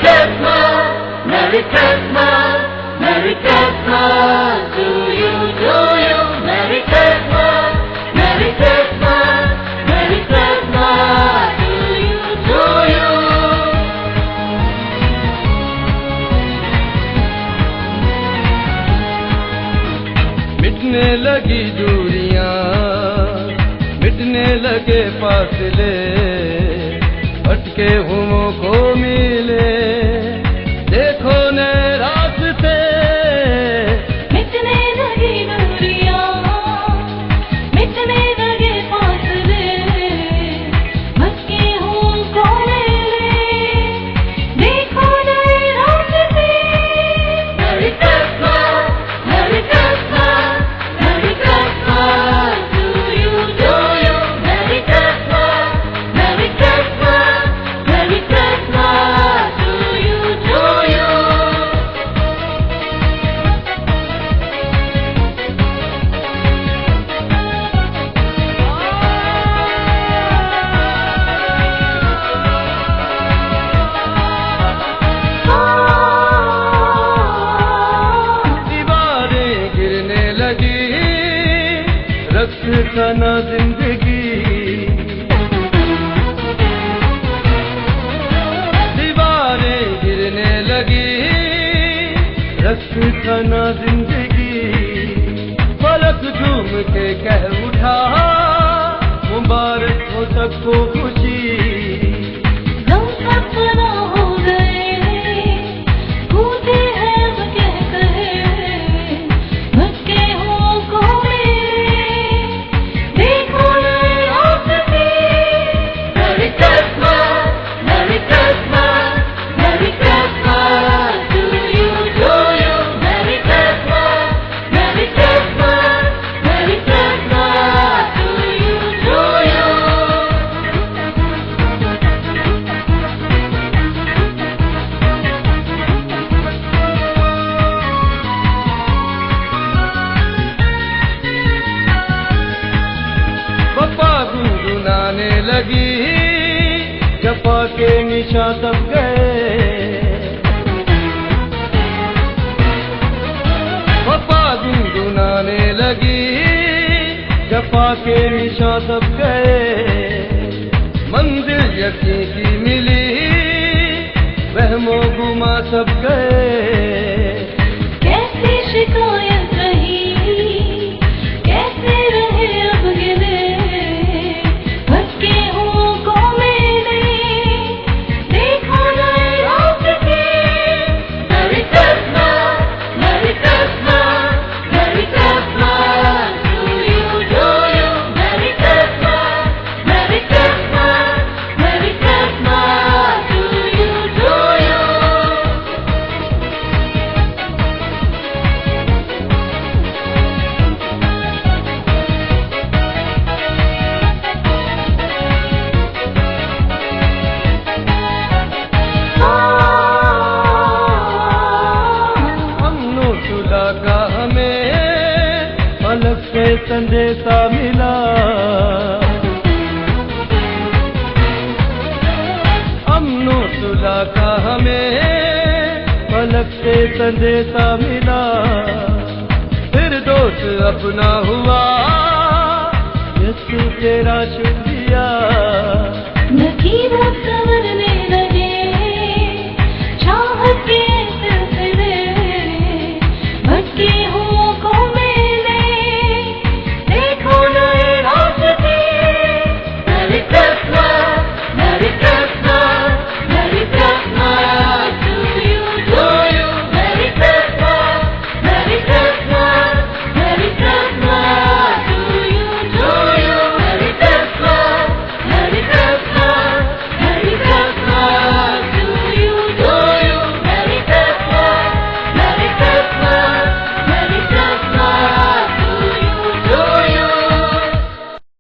Christmas, Merry Christmas, Merry Christmas to you, Merry Christmas, Merry Christmas, Merry Christmas to you. मिटने लगी दूरियां, मिटने लगे फासले, भटके हुओं को मिले देखो नए रास्ते। मिटने लगी दूरियां, मिटने लगे फासले, भटके हुओं को मिले देखो नए रास्ते। Merry Christmas, Merry Christmas, Merry Christmas to you, Merry Christmas, Merry Christmas, Merry Christmas to you. दीवारें गिरने लगी, रक्त खाना जिंदगी। दीवारें गिरने लगी, रक्त खाना जिंदगी। पलक झूम के कह उठा, मुबारक हो सबको खुशी। गम सपना हो गए, टूटे हैं अब कह कहे, भटके हुओं को मिले देखो नए रास्ते। Merry Christmas, Merry Christmas, Merry Christmas to you, Merry Christmas, Merry Christmas, Merry Christmas to you. पप्पा गुनगुनाने लगी, जपा के निशा सब गए। पप्पा गुनगुनाने लगी, जपा के निशा सब गए। मंजिल यकीन की मिली, वहमों गुमा सब गए। कैसी शिकायत रही, कैसे रहे अब गिले, भटके हुओं को मिले देखो नए रास्ते। Merry Christmas, Merry Christmas, Merry Christmas to you, Merry Christmas, Merry Christmas, Merry Christmas to you. का हमें अलग से संदेशा मिला। अमनो सुलह का हमें अलग से संदेशा मिला। फिर दोस्त अपना हुआ, यीशु तेरा शुक्रिया।